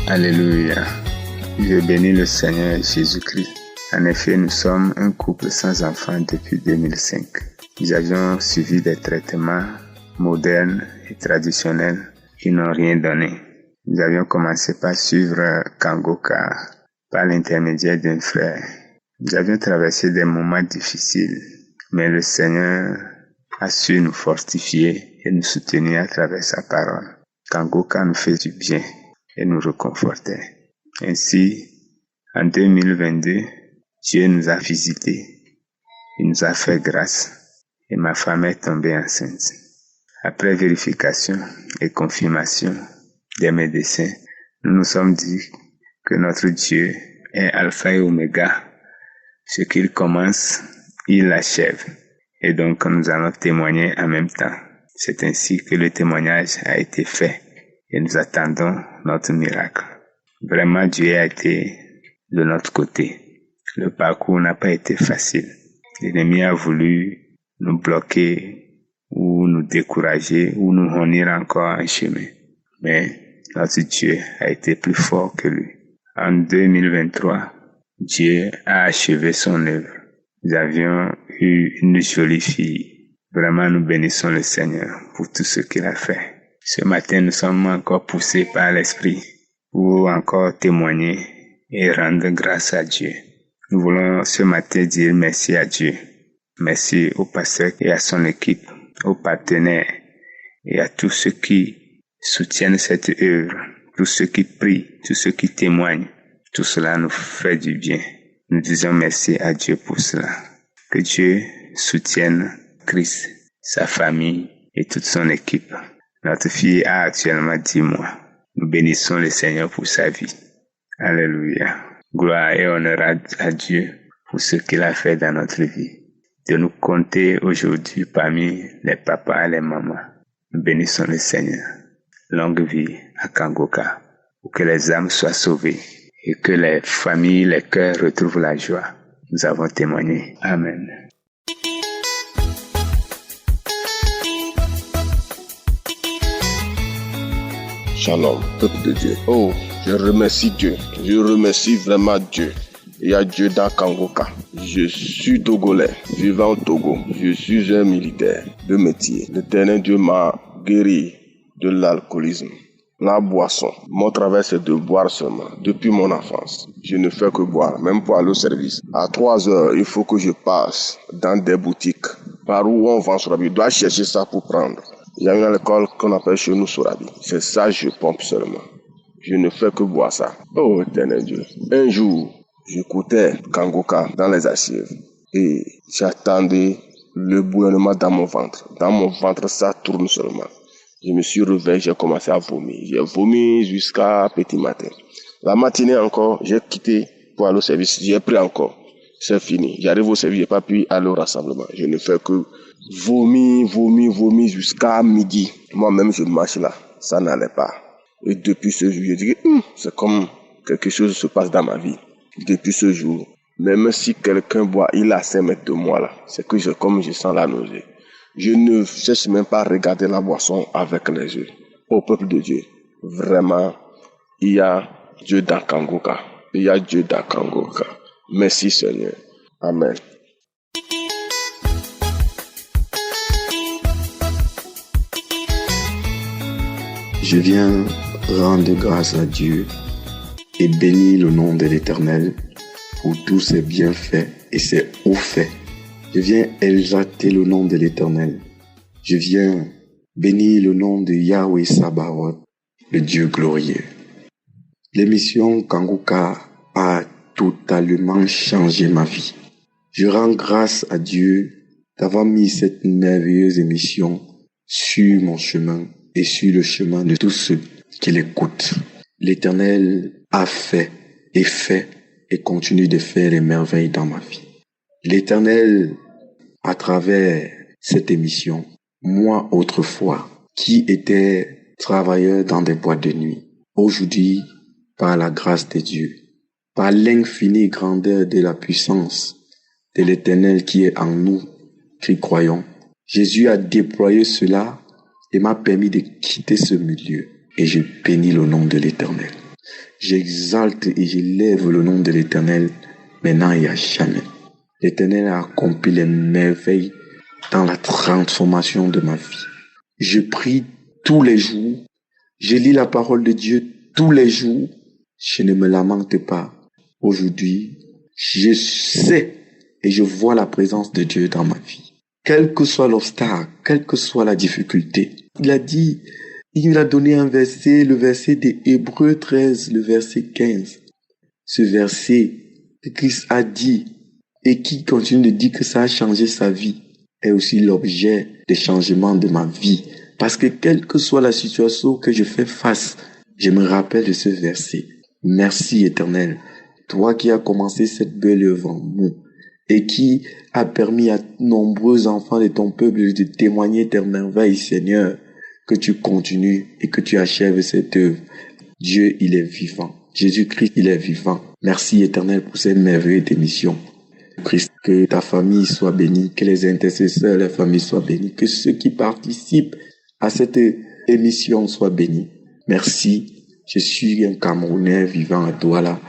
Alléluia. Je bénis le Seigneur Jésus-Christ. En effet, nous sommes un couple sans enfants depuis 2005. Nous avions suivi des traitements modernes et traditionnels qui n'ont rien donné. Nous avions commencé par suivre Kangoka par l'intermédiaire d'un frère. Nous avions traversé des moments difficiles, mais le Seigneur a su nous fortifier et nous soutenir à travers sa parole. Kangoka nous fait du bien et nous réconfortait. Ainsi, en 2022, Dieu nous a visités. Il nous a fait grâce et ma femme est tombée enceinte. Après vérification et confirmation des médecins, nous nous sommes dit que notre Dieu est Alpha et Oméga. Ce qu'il commence, il l'achève. Et donc, nous allons témoigner en même temps. C'est ainsi que le témoignage a été fait et nous attendons notre miracle. Vraiment, Dieu a été de notre côté. Le parcours n'a pas été facile. L'ennemi a voulu nous bloquer ou nous décourager ou nous revenir encore en chemin. Mais notre Dieu a été plus fort que lui. En 2023, Dieu a achevé son œuvre. Nous avions eu une jolie fille. Vraiment, nous bénissons le Seigneur pour tout ce qu'il a fait. Ce matin, nous sommes encore poussés par l'Esprit pour encore témoigner et rendre grâce à Dieu. Nous voulons ce matin dire merci à Dieu. Merci au pasteur et à son équipe, aux partenaires et à tous ceux qui soutiennent cette œuvre, tous ceux qui prient, tous ceux qui témoignent. Tout cela nous fait du bien. Nous disons merci à Dieu pour cela. Que Dieu soutienne Christ, sa famille et toute son équipe. Notre fille a actuellement 10 mois. Nous bénissons le Seigneur pour sa vie. Alléluia. Gloire et honneur à Dieu pour ce qu'il a fait dans notre vie. De nous compter aujourd'hui parmi les papas et les mamans. Nous bénissons le Seigneur. Longue vie à Kangoka. Pour que les âmes soient sauvées et que les familles, les cœurs retrouvent la joie. Nous avons témoigné. Amen. Shalom, peuple de Dieu. Oh, je remercie Dieu. Je remercie vraiment Dieu. Il y a Dieu dans Kangoka. Je suis Togolais, vivant au Togo. Je suis un militaire de métier. L'Éternel Dieu m'a guéri de l'alcoolisme. La boisson. Mon travail, c'est de boire seulement. Depuis mon enfance, je ne fais que boire, même pour aller au service. À 3 heures, il faut que je passe dans des boutiques par où on vend Sorabi. Je dois chercher ça pour prendre. Il y a une alcool qu'on appelle chez nous Sorabi. C'est ça, je pompe seulement. Je ne fais que boire ça. Oh, éternel Dieu. Un jour, j'écoutais Kangoka dans les assises et j'attendais le bouillonnement dans mon ventre. Dans mon ventre, ça tourne seulement. Je me suis réveillé, j'ai commencé à vomir. J'ai vomi jusqu'à petit matin. La matinée encore, j'ai quitté pour aller au service. J'ai pris encore. C'est fini. J'arrive au service, j'ai pas pu aller au rassemblement. Je ne fais que vomir jusqu'à midi. Moi-même, je marche là. Ça n'allait pas. Et depuis ce jour, je dis que c'est comme quelque chose se passe dans ma vie. Depuis ce jour, même si quelqu'un boit, il a 5 mètres de moi là. C'est que comme je sens la nausée. Je ne cherche même pas à regarder la boisson avec les yeux. Au peuple de Dieu, vraiment, il y a Dieu dans Kangoka. Il y a Dieu dans Kangoka. Merci Seigneur. Amen. Je viens rendre grâce à Dieu et bénir le nom de l'Éternel pour tous ses bienfaits et ses hauts faits. Je viens exalter le nom de l'Éternel. Je viens bénir le nom de Yahweh Sabaoth, le Dieu glorieux. L'émission Kangoka a totalement changé ma vie. Je rends grâce à Dieu d'avoir mis cette merveilleuse émission sur mon chemin et sur le chemin de tous ceux qui l'écoutent. L'Éternel a fait et continue de faire les merveilles dans ma vie. L'Éternel, à travers cette émission, moi autrefois, qui étais travailleur dans des boîtes de nuit, aujourd'hui, par la grâce de Dieu, par l'infinie grandeur de la puissance de l'Éternel qui est en nous, qui croyons, Jésus a déployé cela et m'a permis de quitter ce milieu. Et je bénis le nom de l'Éternel. J'exalte et j'élève le nom de l'Éternel, maintenant et à jamais. L'Éternel a accompli les merveilles dans la transformation de ma vie. Je prie tous les jours, je lis la parole de Dieu tous les jours, je ne me lamente pas. Aujourd'hui, je sais et je vois la présence de Dieu dans ma vie. Quel que soit l'obstacle, quelle que soit la difficulté, il a donné un verset, le verset des Hébreux 13, le verset 15. Ce verset que Christ a dit et qui continue de dire que ça a changé sa vie est aussi l'objet des changements de ma vie. Parce que quelle que soit la situation que je fais face, je me rappelle de ce verset. Merci Éternel, toi qui as commencé cette belle œuvre en nous et qui a permis à nombreux enfants de ton peuple de témoigner tes merveilles, Seigneur, que tu continues et que tu achèves cette œuvre. Dieu, il est vivant. Jésus-Christ, il est vivant. Merci Éternel pour cette merveilleuse émission. Christ, que ta famille soit bénie, que les intercesseurs, les familles soient bénies, que ceux qui participent à cette émission soient bénis. Merci. Je suis un Camerounais vivant à Douala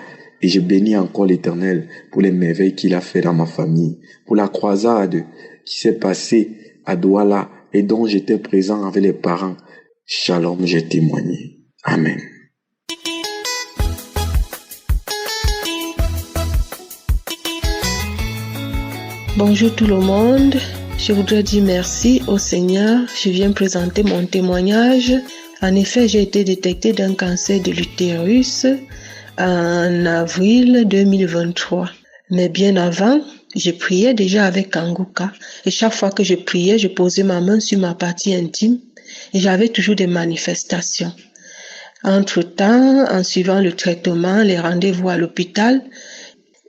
et je bénis encore l'Éternel pour les merveilles qu'il a fait dans ma famille, pour la croisade qui s'est passée à Douala et dont j'étais présent avec les parents. Shalom, j'ai témoigné. Amen. Bonjour tout le monde. Je voudrais dire merci au Seigneur. Je viens présenter mon témoignage. En effet, j'ai été détectée d'un cancer de l'utérus en avril 2023. Mais bien avant, je priais déjà avec Kanguka. Et chaque fois que je priais, je posais ma main sur ma partie intime et j'avais toujours des manifestations. Entre-temps, en suivant le traitement, les rendez-vous à l'hôpital,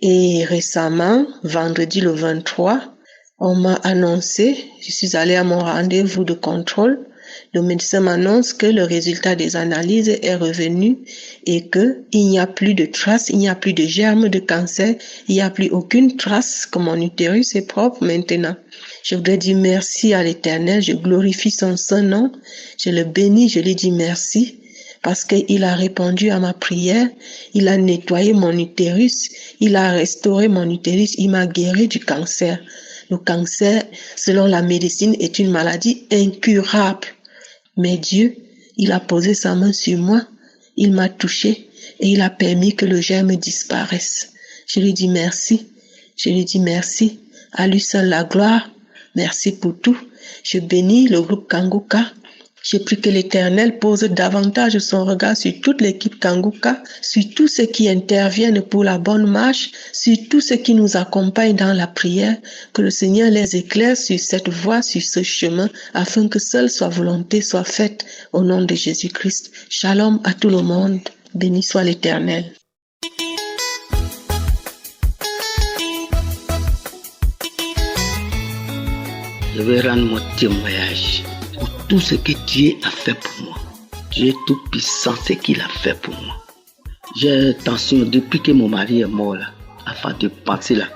et récemment, vendredi le 23, on m'a annoncé, je suis allée à mon rendez-vous de contrôle, le médecin m'annonce que le résultat des analyses est revenu et que il n'y a plus de traces, il n'y a plus de germes de cancer, il n'y a plus aucune trace, que mon utérus est propre maintenant. Je voudrais dire merci à l'Éternel, je glorifie son saint nom, je le bénis, je lui dis merci. Parce qu'il a répondu à ma prière, il a nettoyé mon utérus, il a restauré mon utérus, il m'a guéri du cancer. Le cancer, selon la médecine, est une maladie incurable. Mais Dieu, il a posé sa main sur moi, il m'a touché et il a permis que le germe disparaisse. Je lui dis merci, je lui dis merci, à lui seul la gloire, merci pour tout. Je bénis le groupe Kanguka. Je prie que l'Éternel pose davantage son regard sur toute l'équipe Kanguka, sur tous ceux qui interviennent pour la bonne marche, sur tous ceux qui nous accompagnent dans la prière, que le Seigneur les éclaire sur cette voie, sur ce chemin, afin que seule sa volonté soit faite au nom de Jésus-Christ. Shalom à tout le monde. Béni soit l'Éternel. Je vais rendre mon témoignage pour tout ce que Dieu a fait pour moi. Dieu est tout puissant, ce qu'il a fait pour moi. J'ai tension depuis que mon mari est mort là. Avant de penser là,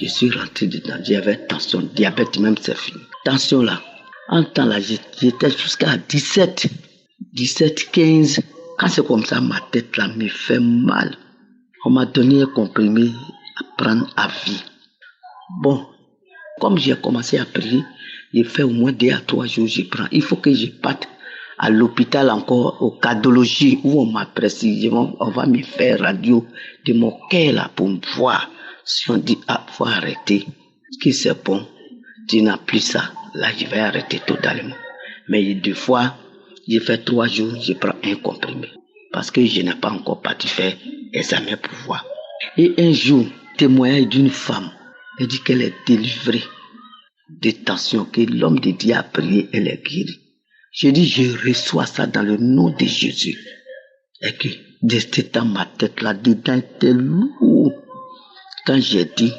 je suis rentré dedans. J'avais tension, diabète même c'est fini. Tension là, en temps là, j'étais jusqu'à 17, 15. Quand c'est comme ça, ma tête là me fait mal. On m'a donné un comprimé à prendre à vie. Bon, comme j'ai commencé à prier, j'ai fait au moins 2 à 3 jours, je prends. Il faut que je parte à l'hôpital encore, au cardiologie, où on m'a précisément, on va me faire radio de mon cœur là pour me voir. Si on dit, ah, faut arrêter, que c'est bon, tu n'as plus ça, là je vais arrêter totalement. Mais 2 fois, j'ai fait 3 jours, je prends un comprimé. Parce que je n'ai pas encore parti faire examen pour voir. Et un jour, témoignage d'une femme, elle dit qu'elle est délivrée de tension, que l'homme de Dieu a prié, elle est guérie. Je dis, je reçois ça dans le nom de Jésus. Et que, de ce temps, ma tête là-dedans était lourde. Quand j'ai dit,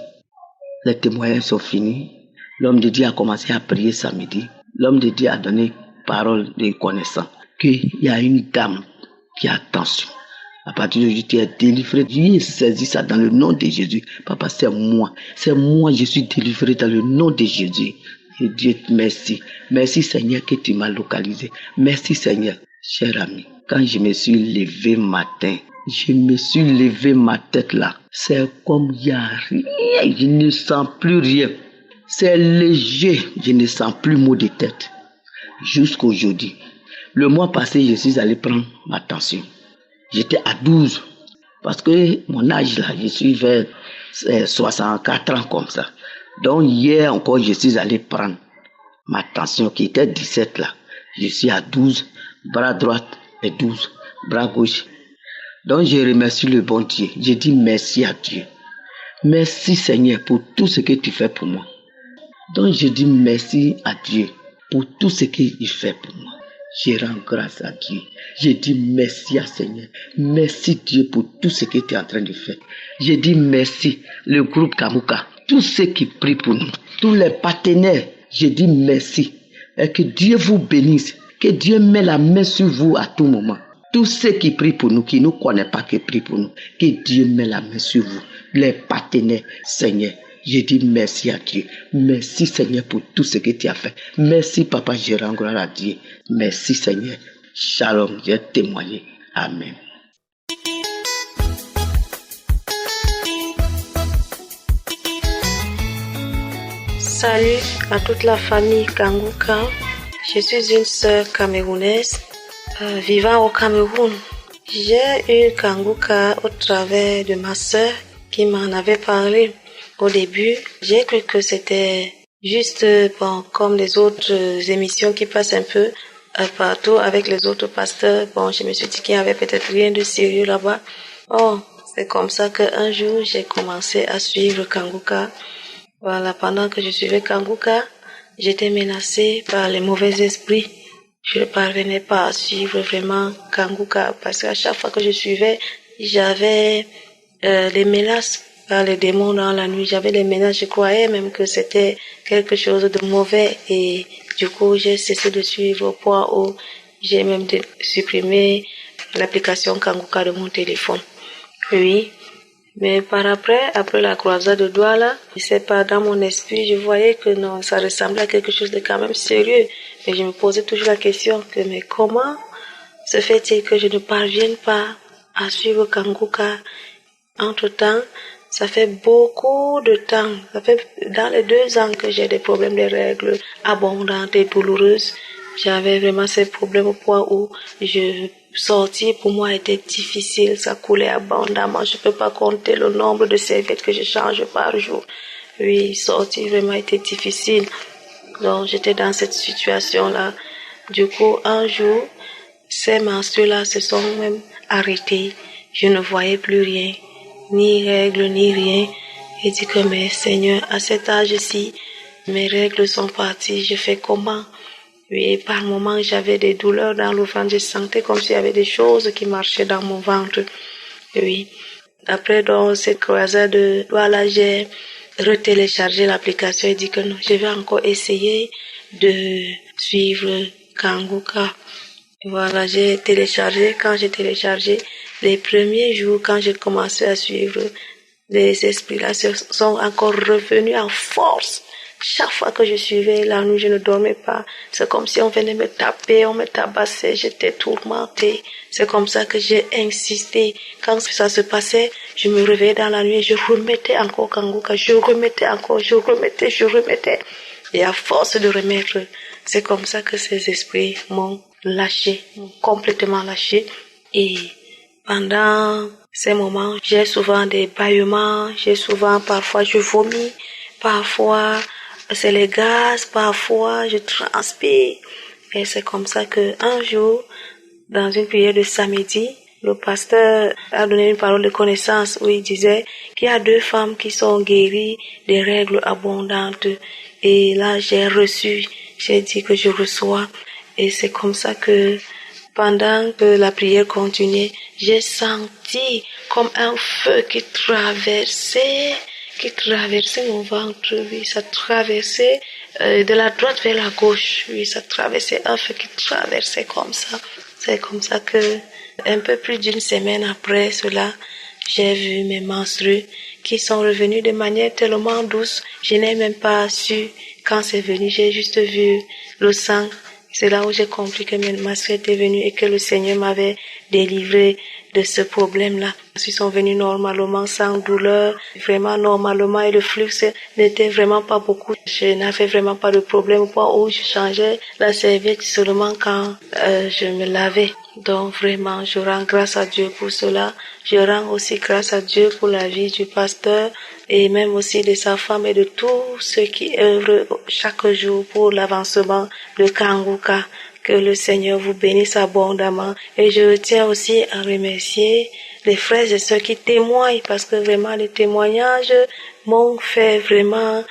les témoignages sont finis, l'homme de Dieu a commencé à prier samedi. L'homme de Dieu a donné parole de connaissance qu'il y a une dame qui a tension. À partir d'aujourd'hui, tu es délivré. Dieu saisit ça dans le nom de Jésus. Papa, c'est moi, je suis délivré dans le nom de Jésus. Et Dieu, merci. Merci Seigneur que tu m'as localisé. Merci Seigneur. Cher ami, quand je me suis levé matin, Je me suis levé ma tête là. C'est comme il n'y a rien. Je ne sens plus rien. C'est léger. Je ne sens plus maux de tête. Jusqu'aujourd'hui. Le mois passé, je suis allé prendre ma tension. J'étais à 12. Parce que mon âge là, je suis vers 64 ans comme ça. Donc hier encore, je suis allé prendre ma tension qui était 17 là. Je suis à 12, bras droit et 12, bras gauche. Donc je remercie le bon Dieu. Je dis merci à Dieu. Merci Seigneur pour tout ce que tu fais pour moi. Donc je dis merci à Dieu pour tout ce qu'il fait pour moi. Je rends grâce à Dieu. Je dis merci à Seigneur. Merci Dieu pour tout ce que tu es en train de faire. Je dis merci le groupe Kanguka. Tous ceux qui prient pour nous. Tous les partenaires. Je dis merci. Et que Dieu vous bénisse. Que Dieu met la main sur vous à tout moment. Tous ceux qui prient pour nous, qui ne nous connaissent pas, qui prient pour nous. Que Dieu met la main sur vous. Les partenaires, Seigneur. Je dis merci à Dieu. Merci Seigneur pour tout ce que tu as fait. Merci Papa, je rends gloire à Dieu. Merci Seigneur. Shalom, j'ai témoigné. Amen. Salut à toute la famille Kanguka. Je suis une sœur camerounaise vivant au Cameroun. J'ai eu Kanguka au travers de ma sœur qui m'en avait parlé. Au début, j'ai cru que c'était juste comme les autres émissions qui passent un peu partout avec les autres pasteurs. Je me suis dit qu'il n'y avait peut-être rien de sérieux là-bas. C'est comme ça qu'un jour, j'ai commencé à suivre Kanguka. Voilà, pendant que je suivais Kanguka, j'étais menacée par les mauvais esprits. Je ne parvenais pas à suivre vraiment Kanguka parce qu'à chaque fois que je suivais, j'avais des menaces par les démons dans la nuit. J'avais des menaces, je croyais même que c'était quelque chose de mauvais et du coup, j'ai cessé de suivre au point où j'ai même supprimé l'application Kanguka de mon téléphone. Oui. Mais après la croisade de Douala, je sais pas, dans mon esprit, je voyais que non, ça ressemblait à quelque chose de quand même sérieux. Mais je me posais toujours la question mais comment se fait-il que je ne parvienne pas à suivre Kanguka? Entre-temps, ça fait beaucoup de temps. Ça fait dans les 2 ans que j'ai des problèmes de règles abondantes et douloureuses. J'avais vraiment ces problèmes au point où sortir pour moi était difficile, ça coulait abondamment. Je peux pas compter le nombre de serviettes que je change par jour. Oui, sortir vraiment était difficile. Donc j'étais dans cette situation-là. Du coup, un jour, ces menstrues-là se sont même arrêtées. Je ne voyais plus rien, ni règles, ni rien. J'ai dit que mais Seigneur, à cet âge-ci, mes règles sont parties, je fais comment? Oui, par moments, j'avais des douleurs dans le ventre. Je sentais comme s'il y avait des choses qui marchaient dans mon ventre. Oui. Après, dans cette croisade de Douala, j'ai retéléchargé l'application et dit que non, je vais encore essayer de suivre Kanguka. Voilà, j'ai téléchargé. Quand j'ai téléchargé, les premiers jours, quand j'ai commencé à suivre, les esprits-là sont encore revenus en force. Chaque fois que je suivais la nuit, je ne dormais pas. C'est comme si on venait me taper, on me tabassait, j'étais tourmentée. C'est comme ça que j'ai insisté. Quand ça se passait, je me réveillais dans la nuit et je remettais encore Kanguka. Je remettais. Et à force de remettre, c'est comme ça que ces esprits m'ont lâché, m'ont complètement lâché. Et pendant ces moments, j'ai souvent des bâillements, parfois je vomis, parfois c'est les gaz, parfois je transpire. Et c'est comme ça que un jour, dans une prière de samedi, le pasteur a donné une parole de connaissance où il disait qu'il y a 2 femmes qui sont guéries des règles abondantes. Et là, j'ai dit que je reçois. Et c'est comme ça que pendant que la prière continuait, j'ai senti comme un feu qui traversait mon ventre, oui, ça traversait de la droite vers la gauche, oui, ça traversait un feu qui traversait comme ça. C'est comme ça que, un peu plus d'1 semaine après cela, j'ai vu mes menstrues qui sont revenues de manière tellement douce, je n'ai même pas su quand c'est venu, j'ai juste vu le sang. C'est là où j'ai compris que mes menstrues étaient venues et que le Seigneur m'avait délivrés de ce problème-là. Ils sont venus normalement sans douleur, vraiment normalement, et le flux n'était vraiment pas beaucoup. Je n'avais vraiment pas de problème au point où je changeais la serviette seulement quand je me lavais. Donc vraiment, je rends grâce à Dieu pour cela. Je rends aussi grâce à Dieu pour la vie du pasteur et même aussi de sa femme et de tous ceux qui œuvrent chaque jour pour l'avancement de Kanguka. Que le Seigneur vous bénisse abondamment. Et je tiens aussi à remercier les frères et ceux qui témoignent, parce que vraiment les témoignages m'ont fait vraiment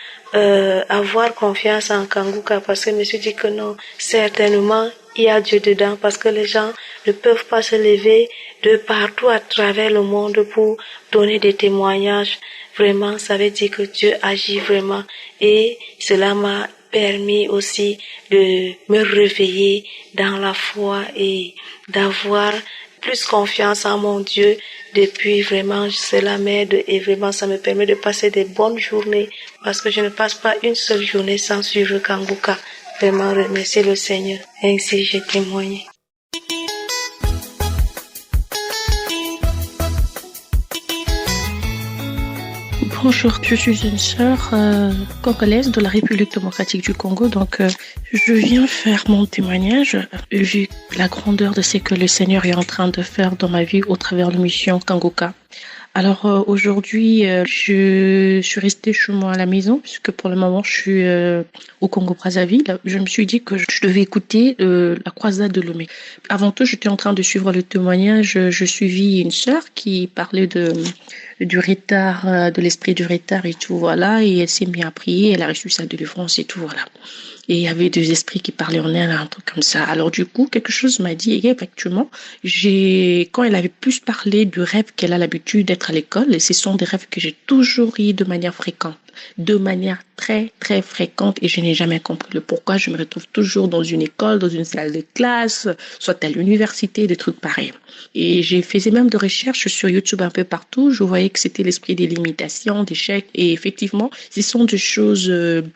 avoir confiance en Kanguka, parce que je me suis dit que non, certainement il y a Dieu dedans, parce que les gens ne peuvent pas se lever de partout à travers le monde pour donner des témoignages. Vraiment, ça veut dire que Dieu agit vraiment, et cela m'a permis aussi de me réveiller dans la foi et d'avoir plus confiance en mon Dieu. Depuis, vraiment, cela m'aide et vraiment, ça me permet de passer des bonnes journées, parce que je ne passe pas une seule journée sans suivre Kanguka. Vraiment, remercier le Seigneur. Ainsi, j'ai témoigné. Bonjour, je suis une sœur congolaise de la République démocratique du Congo. Donc, je viens faire mon témoignage vu la grandeur de ce que le Seigneur est en train de faire dans ma vie au travers de la mission Kanguka. Alors aujourd'hui, je suis restée chez moi à la maison puisque pour le moment, je suis au Congo-Brazzaville. Je me suis dit que je devais écouter la croisade de Lomé. Avant tout, j'étais en train de suivre le témoignage. Je suivis une sœur qui parlait du retard, de l'esprit du retard et tout, voilà. Et elle s'est mise à prier, elle a reçu sa délivrance et tout, voilà. Et il y avait des esprits qui parlaient en elle, un truc comme ça. Alors du coup, quelque chose m'a dit, et effectivement, quand elle avait plus parlé du rêve qu'elle a l'habitude d'être à l'école, et ce sont des rêves que j'ai toujours eu de manière fréquente. De manière très, très fréquente, et je n'ai jamais compris le pourquoi. Je me retrouve toujours dans une école, dans une salle de classe, soit à l'université, des trucs pareils. Et j'ai fait même de recherches sur YouTube un peu partout. Je voyais que c'était l'esprit des limitations, d'échecs. Et effectivement, ce sont des choses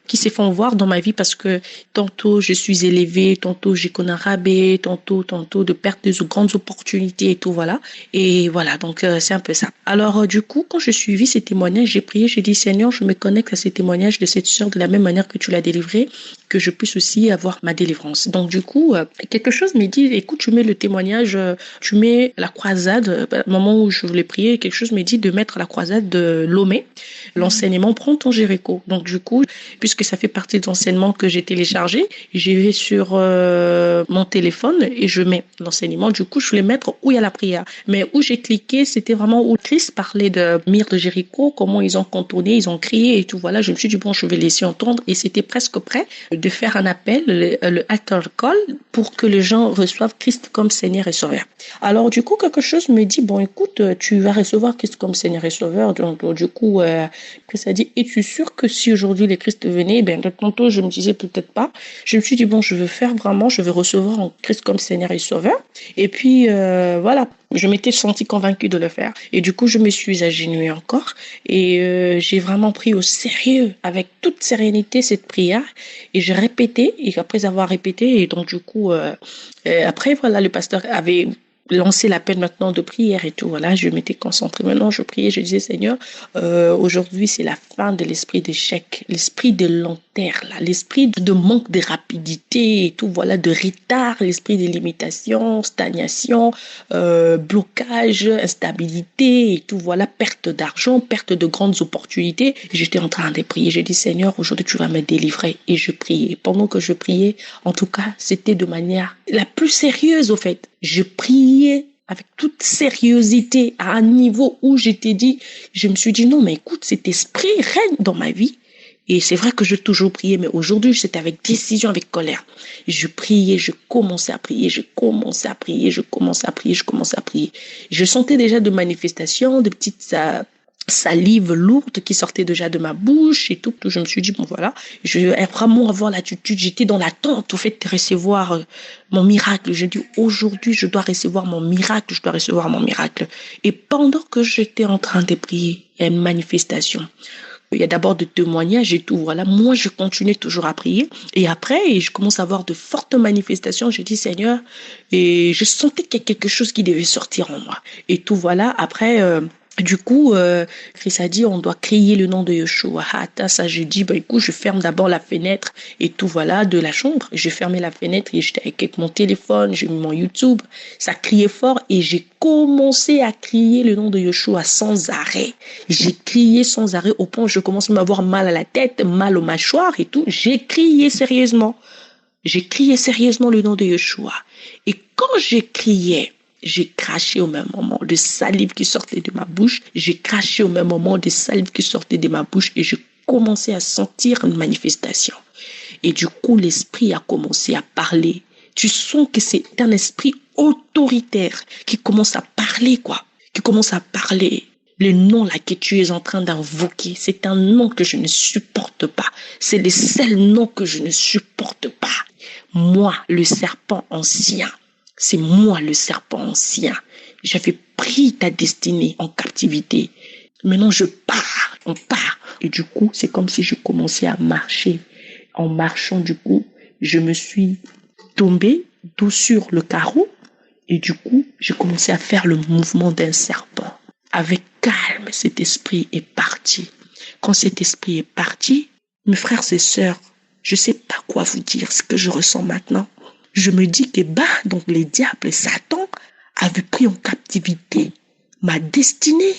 qui se font voir dans ma vie parce que tantôt je suis élevée, tantôt j'ai connu un rabais, tantôt de perte de grandes opportunités et tout, voilà. Et voilà, donc c'est un peu ça. Alors du coup, quand je suivis ces témoignages, j'ai prié, j'ai dit Seigneur, je me connecte à ces témoignages de cette sœur de la même manière que tu l'as délivrée, que je puisse aussi avoir ma délivrance. Donc du coup, quelque chose me dit, écoute, tu mets le témoignage, tu mets la croisade, au moment où je voulais prier, quelque chose me dit de mettre la croisade de Lomé, l'enseignement Prends ton Jéricho. Donc du coup, puisque ça fait partie de l'enseignement que j'ai téléchargé, j'y vais sur mon téléphone et je mets l'enseignement. Du coup, je voulais mettre où il y a la prière. Mais où j'ai cliqué, c'était vraiment où Christ parlait de mire de Jéricho, comment ils ont contourné, ils ont crié et tout. Voilà, je me suis dit, bon, je vais laisser entendre. Et c'était presque prêt de faire un appel, le altar call, pour que les gens reçoivent Christ comme Seigneur et Sauveur. Alors, du coup, quelque chose me dit, bon, écoute, tu vas recevoir Christ comme Seigneur et Sauveur. Donc du coup, Christ a dit, es-tu sûr que si aujourd'hui le Christ venait, ben, tantôt, je me disais peut-être pas. Je me suis dit, bon, je vais recevoir Christ comme Seigneur et Sauveur. Et puis, voilà. Je m'étais sentie convaincue de le faire. Et du coup, je me suis agenouillée encore. Et j'ai vraiment pris au sérieux, avec toute sérénité, cette prière. Et j'ai répété. Et après avoir répété, et donc du coup, après, voilà, le pasteur avait lancé l'appel maintenant de prière et tout. Voilà, je m'étais concentrée. Maintenant, je priais, je disais, Seigneur, aujourd'hui, c'est la fin de l'esprit d'échec, l'esprit de lenteur, là, l'esprit de manque de rapidité et tout, voilà, de retard, l'esprit de limitation, stagnation, blocage, instabilité et tout, voilà, perte d'argent, perte de grandes opportunités. J'étais en train de prier. J'ai dit, Seigneur, aujourd'hui, tu vas me délivrer. Et je priais. Pendant que je priais, en tout cas, c'était de manière la plus sérieuse, au fait. Je priais avec toute sérieuxité à un niveau où je me suis dit, non, mais écoute, cet esprit règne dans ma vie. Et c'est vrai que je toujours priais, mais aujourd'hui, c'était avec décision, avec colère. Je priais, je commençais à prier. Je sentais déjà de manifestations, de petites salive lourde qui sortait déjà de ma bouche et tout. Je me suis dit, bon voilà, je vais vraiment avoir l'attitude. J'étais dans l'attente, au fait, de recevoir mon miracle. J'ai dit, aujourd'hui, je dois recevoir mon miracle. Et pendant que j'étais en train de prier, il y a une manifestation. Il y a d'abord des témoignages et tout. Voilà, moi, je continue toujours à prier. Et après, je commence à avoir de fortes manifestations. Je dis, Seigneur, et je sentais qu'il y a quelque chose qui devait sortir en moi. Et tout, voilà. Après, du coup, Chris a dit, on doit crier le nom de Yeshua. Ça, je dis, écoute, je ferme d'abord la fenêtre et tout, voilà, de la chambre. J'ai fermé la fenêtre et j'étais avec mon téléphone, j'ai mis mon YouTube. Ça criait fort et j'ai commencé à crier le nom de Yeshua sans arrêt. J'ai crié sans arrêt au point où je commence à m'avoir mal à la tête, mal aux mâchoires et tout. J'ai crié sérieusement. J'ai crié sérieusement le nom de Yeshua. Et quand j'ai crié, j'ai craché au même moment de salive qui sortait de ma bouche. J'ai craché au même moment de salive qui sortait de ma bouche et je commençais à sentir une manifestation. Et du coup, l'esprit a commencé à parler. Tu sens que c'est un esprit autoritaire qui commence à parler, quoi. Qui commence à parler. Le nom là que tu es en train d'invoquer, c'est un nom que je ne supporte pas. C'est le seul nom que je ne supporte pas. Moi, le serpent ancien. C'est moi le serpent ancien. J'avais pris ta destinée en captivité. Maintenant, je pars, on part. Et du coup, c'est comme si je commençais à marcher. En marchant, du coup, je me suis tombée dos sur le carreau. Et du coup, j'ai commencé à faire le mouvement d'un serpent. Avec calme, cet esprit est parti. Quand cet esprit est parti, mes frères et sœurs, je ne sais pas quoi vous dire, ce que je ressens maintenant. Je me dis que donc les diables, Satan, avaient pris en captivité ma destinée.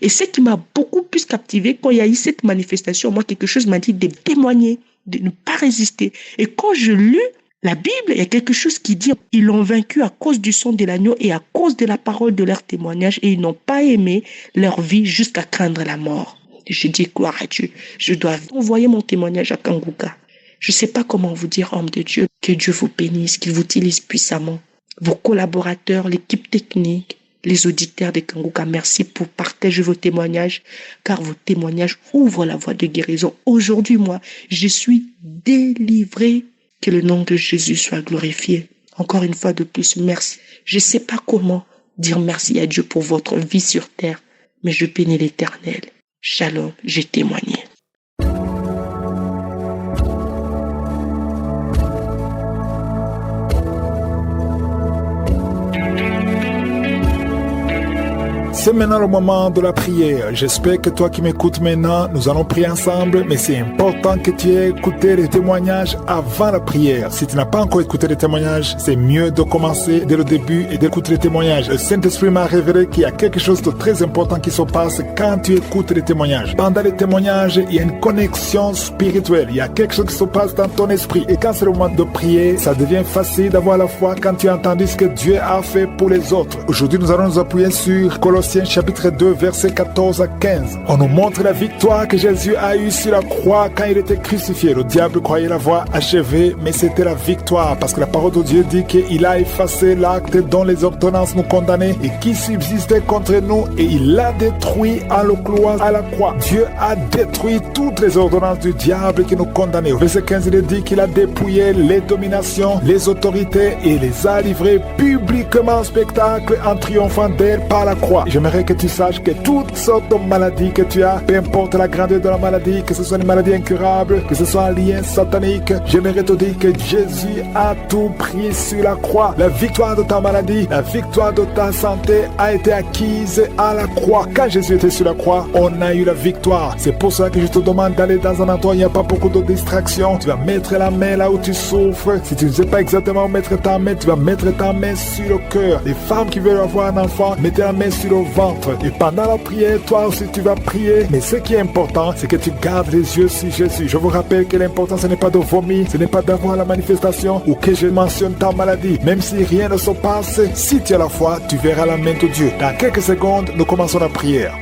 Et ce qui m'a beaucoup plus captivé, quand il y a eu cette manifestation, moi, quelque chose m'a dit de témoigner, de ne pas résister. Et quand je lis la Bible, il y a quelque chose qui dit ils l'ont vaincu à cause du sang de l'agneau et à cause de la parole de leur témoignage et ils n'ont pas aimé leur vie jusqu'à craindre la mort. Je dis gloire à Dieu. Je dois envoyer mon témoignage à Kanguka. Je ne sais pas comment vous dire, homme de Dieu, que Dieu vous bénisse, qu'il vous utilise puissamment. Vos collaborateurs, l'équipe technique, les auditeurs de Kanguka, merci pour partager vos témoignages, car vos témoignages ouvrent la voie de guérison. Aujourd'hui, moi, je suis délivré. Que le nom de Jésus soit glorifié. Encore une fois de plus, merci. Je ne sais pas comment dire merci à Dieu pour votre vie sur terre, mais je bénis l'Éternel. Shalom, j'ai témoigné. C'est maintenant le moment de la prière. J'espère que toi qui m'écoutes maintenant, nous allons prier ensemble, mais c'est important que tu aies écouté les témoignages avant la prière. Si tu n'as pas encore écouté les témoignages, c'est mieux de commencer dès le début et d'écouter les témoignages. Le Saint-Esprit m'a révélé qu'il y a quelque chose de très important qui se passe quand tu écoutes les témoignages. Pendant les témoignages, il y a une connexion spirituelle. Il y a quelque chose qui se passe dans ton esprit. Et quand c'est le moment de prier, ça devient facile d'avoir la foi quand tu as entendu ce que Dieu a fait pour les autres. Aujourd'hui, nous allons nous appuyer sur Colossiens chapitre 2, versets 14 à 15. On nous montre la victoire que Jésus a eue sur la croix quand il était crucifié. Le diable croyait l'avoir achevé, mais c'était la victoire parce que la parole de Dieu dit qu'il a effacé l'acte dont les ordonnances nous condamnaient et qui subsistait contre nous et il l'a détruit en le clouant à la croix. Dieu a détruit toutes les ordonnances du diable qui nous condamnaient. Au verset 15, il est dit qu'il a dépouillé les dominations, les autorités et les a livrées publiquement en spectacle en triomphant d'elles par la croix. J'aimerais que tu saches que toutes sortes de maladies que tu as, peu importe la grandeur de la maladie, que ce soit une maladie incurable, que ce soit un lien satanique, j'aimerais te dire que Jésus a tout pris sur la croix. La victoire de ta maladie, la victoire de ta santé a été acquise à la croix. Quand Jésus était sur la croix, on a eu la victoire. C'est pour ça que je te demande d'aller dans un endroit où il n'y a pas beaucoup de distractions. Tu vas mettre la main là où tu souffres. Si tu ne sais pas exactement où mettre ta main, tu vas mettre ta main sur le cœur. Les femmes qui veulent avoir un enfant, mettez la main sur le ventre. Et pendant la prière, toi aussi tu vas prier. Mais ce qui est important, c'est que tu gardes les yeux sur Jésus. Je vous rappelle que l'important, ce n'est pas de vomir, ce n'est pas d'avoir la manifestation ou que je mentionne ta maladie. Même si rien ne se passe, si tu as la foi, tu verras la main de Dieu. Dans quelques secondes, nous commençons la prière.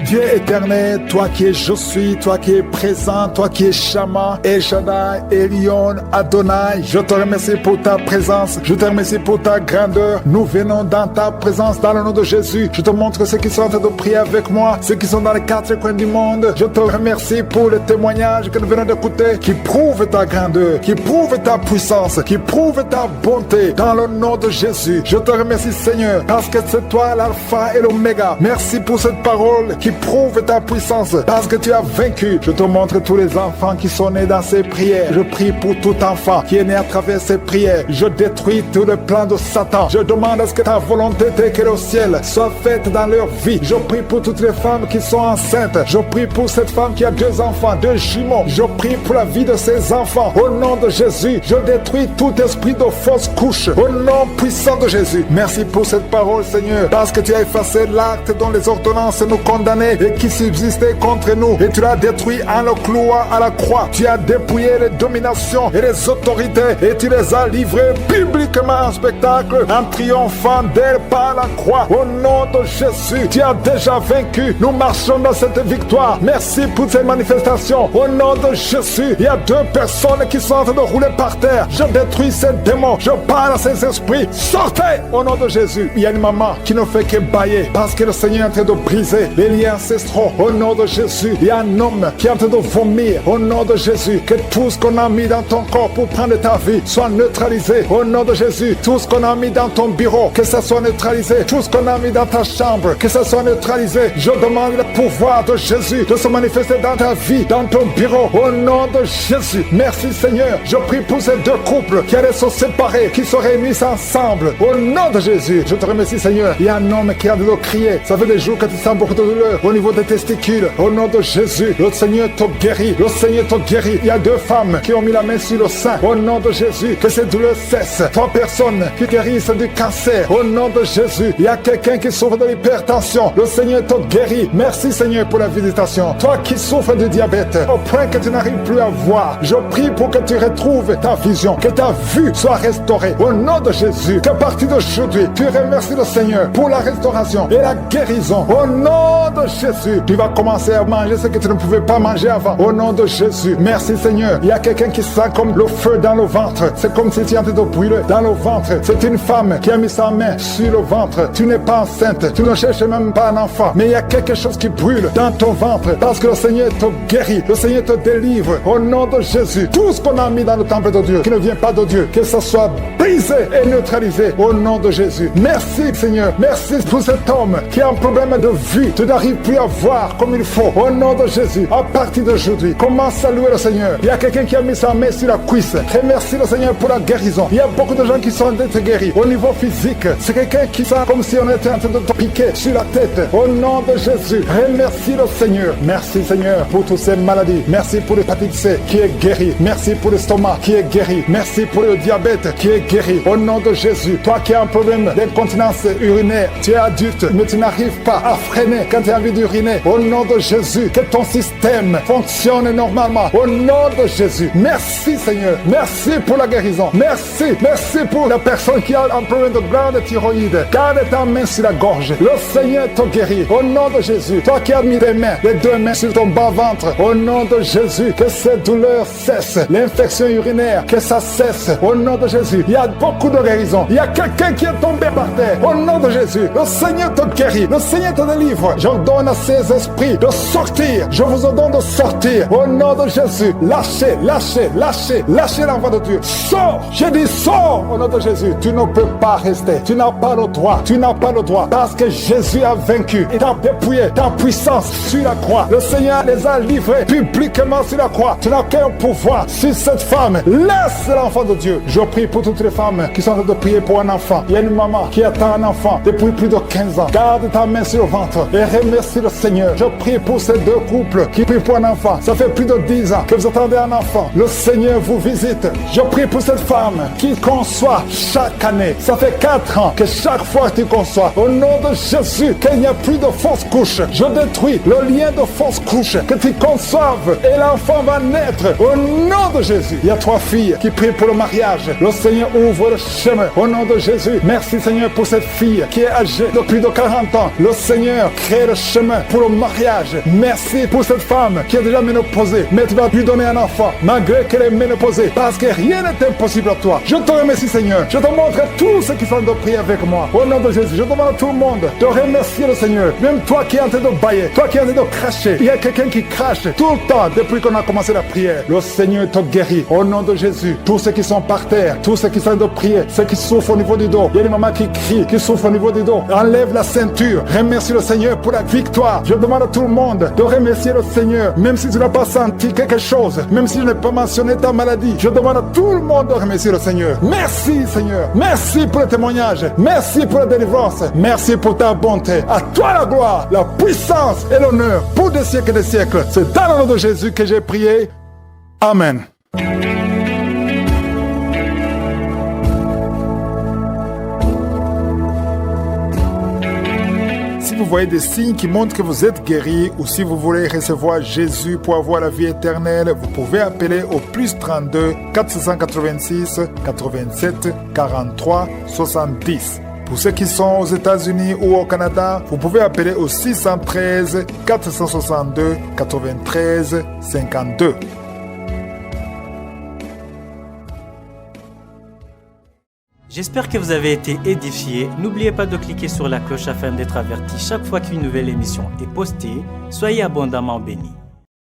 Dieu éternel, toi qui es je suis, toi qui es présent, toi qui es Shama, El Shaddai, Elion, Adonai, je te remercie pour ta présence, je te remercie pour ta grandeur. Nous venons dans ta présence dans le nom de Jésus. Je te montre ceux qui sont en train de prier avec moi, ceux qui sont dans les 4 coins du monde. Je te remercie pour le témoignage que nous venons d'écouter, qui prouve ta grandeur, qui prouve ta puissance, qui prouve ta bonté dans le nom de Jésus. Je te remercie Seigneur, parce que c'est toi l'alpha et l'oméga. Merci pour cette parole qui prouve ta puissance, parce que tu as vaincu. Je te montre tous les enfants qui sont nés dans ces prières. Je prie pour tout enfant qui est né à travers ces prières. Je détruis tout le plan de Satan. Je demande à ce que ta volonté telle qu'elle est au ciel soit faite dans leur vie. Je prie pour toutes les femmes qui sont enceintes. Je prie pour cette femme qui a 2 enfants, 2 jumeaux. Je prie pour la vie de ces enfants. Au nom de Jésus, je détruis tout esprit de fausse couche. Au nom puissant de Jésus. Merci pour cette parole, Seigneur, parce que tu as effacé l'acte dont les ordonnances nous condamnaient et qui subsistait contre nous. Et tu l'as détruit en le clouant à la croix. Tu as dépouillé les dominations et les autorités et tu les as livrées publiquement en spectacle en triomphant d'elles par la croix. Au nom de Jésus, tu as déjà vaincu. Nous marchons dans cette victoire. Merci pour ces manifestations. Au nom de Jésus, il y a 2 personnes qui sont en train de rouler par terre. Je détruis ces démons. Je parle à ces esprits. Sortez au nom de Jésus. Il y a une maman qui ne fait que bailler parce que le Seigneur est en train de briser les liens ancestraux. Au nom de Jésus, il y a un homme qui est en train de vomir. Au nom de Jésus, que tout ce qu'on a mis dans ton corps pour prendre ta vie soit neutralisé. Au nom de Jésus, tout ce qu'on a mis dans ton bureau, que ça soit neutralisé. Tout ce qu'on a mis dans ta chambre, que ça soit neutralisé. Je demande le pouvoir de Jésus de se manifester dans ta vie, dans ton bureau. Au nom de Jésus, merci Seigneur. Je prie pour ces 2 couples qui allaient se séparer, qui se réunissent ensemble. Au nom de Jésus, je te remercie Seigneur. Il y a un homme qui a de crier. Ça fait des jours que tu sens beaucoup de douleur au niveau des testicules. Au nom de Jésus, le Seigneur te guérit. Le Seigneur te guérit. Il y a 2 femmes qui ont mis la main sur le sein. Au nom de Jésus, que ces douleurs cessent. 3 personnes qui guérissent du cancer. Au nom de Jésus, il y a quelqu'un qui souffre de l'hypertension. Le Seigneur te guérit. Merci Seigneur pour la visitation. Toi qui souffres de diabète, au point que tu n'arrives plus à voir, je prie pour que tu retrouves ta vision, que ta vue soit restaurée. Au nom de Jésus, qu'à partir d'aujourd'hui, tu remercies le Seigneur pour la restauration et la guérison. Au nom de Jésus, tu vas commencer à manger ce que tu ne pouvais pas manger avant. Au nom de Jésus, merci Seigneur. Il y a quelqu'un qui sent comme le feu dans le ventre. C'est comme si tu étais en train de brûler dans le ventre. C'est une femme qui a mis sa main sur le ventre. Tu n'es pas enceinte, tu ne cherches même pas un enfant, mais il y a quelque chose qui brûle dans ton ventre parce que le Seigneur te guérit, le Seigneur te délivre. Au nom de Jésus, tout ce qu'on a mis dans le temple de Dieu qui ne vient pas de Dieu, que ça soit brisé et neutralisé au nom de Jésus. Merci Seigneur, merci pour cet homme qui a un problème de vue. Tu n'arrives plus à voir comme il faut. Au nom de Jésus, à partir d'aujourd'hui, commence à louer le Seigneur. Il y a quelqu'un qui a mis sa main sur la cuisse. Remercie le Seigneur pour la guérison. Il y a beaucoup de gens qui sont d'être guéris au niveau physique. C'est quelqu'un qui sent comme si on était en train de te piquer sur la tête. Au nom de Jésus, remercie le Seigneur. Merci Seigneur pour toutes ces maladies. Merci pour l'hépatite C qui est guéri. Merci pour l'estomac qui est guéri. Merci pour le diabète qui est guéri. Au nom de Jésus, toi qui as un problème d'incontinence urinaire, tu es adulte, mais tu n'arrives pas à freiner quand tu as envie d'uriner. Au nom de Jésus, que ton système fonctionne normalement. Au nom de Jésus, merci Seigneur. Merci pour la guérison. Merci pour la personne qui a un problème de glande thyroïde. Garde ta main sur la gorge. Le Seigneur te guérit. Au nom de Jésus, toi qui as mis tes mains, les 2 mains sur ton bas-ventre. Au nom de Jésus, que ces douleurs cessent. L'infection urinaire, que ça cesse. Au nom de Jésus, il y a beaucoup de guérison. Il y a quelqu'un qui est tombé par terre. Au nom de Jésus, le Seigneur te guérit. Le Seigneur te délivre. J'ordonne à ces esprits de sortir. Je vous ordonne de sortir. Au nom de Jésus, lâchez l'enfant de Dieu. Sors. J'ai dit sors. Au nom de Jésus, tu ne peux pas rester. Tu n'as pas le droit. Tu n'as pas le droit. Parce que Jésus a vaincu. Il t'a dépouillé ta puissance sur la croix. Le Seigneur les a livrés publiquement sur la croix. Tu n'as qu'un pouvoir sur cette femme. Laisse l'enfant de Dieu. Je prie pour toutes les femmes qui sont en train de prier pour un enfant. Il y a une maman qui attend un enfant depuis plus de 15 ans. Garde ta main sur le ventre et remercie le Seigneur. Je prie pour ces 2 couples qui prient pour un enfant. Ça fait plus de 10 ans que vous attendez un enfant. Le Seigneur vous visite. Je prie pour cette femme qui conçois chaque année. Ça fait 4 ans que chaque fois que tu conçois, au nom de Jésus, qu'il n'y a plus de fausses couches. Je détruis le lien de fausses couches, que tu conçoives et l'enfant va naître au nom de Jésus. Il y a 3 filles qui prient pour le mariage. Le Seigneur ouvre le chemin au nom de Jésus. Merci Seigneur pour cette fille qui est âgée de plus de 40 ans. Le Seigneur crée le chemin pour le mariage. Merci pour cette femme qui est déjà ménopausée, mais tu vas lui donner un enfant malgré qu'elle est ménopausée, parce que rien n'est impossible à toi. Je te remercie Seigneur. Je te montre à tous ceux qui sont de prier avec moi. Au nom de Jésus, je demande à tout le monde de remercier le Seigneur. Même toi qui es en train de bailler, toi qui es en train de cracher, il y a quelqu'un qui crache tout le temps depuis qu'on a commencé la prière. Le Seigneur te guérit. Au nom de Jésus, tous ceux qui sont par terre, tous ceux qui sont en train de prier, ceux qui souffrent au niveau du dos, il y a des mamans qui crient, qui souffrent au niveau du dos. Enlève la ceinture. Remercie le Seigneur pour la victoire. Je demande à tout le monde de remercier le Seigneur, même si tu n'as pas senti quelque chose, même si je n'ai pas mentionné ta maladie. Je demande à tout le monde de remercier le Seigneur. Merci Seigneur. Merci pour le témoignage. Merci pour la délivrance. Merci pour ta bonté. À toi la gloire, la puissance et l'honneur pour des siècles et des siècles. C'est dans le nom de Jésus que j'ai prié. Amen. Si vous voyez des signes qui montrent que vous êtes guéri, ou si vous voulez recevoir Jésus pour avoir la vie éternelle, vous pouvez appeler au plus 32 486 87 43 70. Pour ceux qui sont aux États-Unis ou au Canada, vous pouvez appeler au 613 462 93 52. J'espère que vous avez été édifiés. N'oubliez pas de cliquer sur la cloche afin d'être averti chaque fois qu'une nouvelle émission est postée. Soyez abondamment bénis.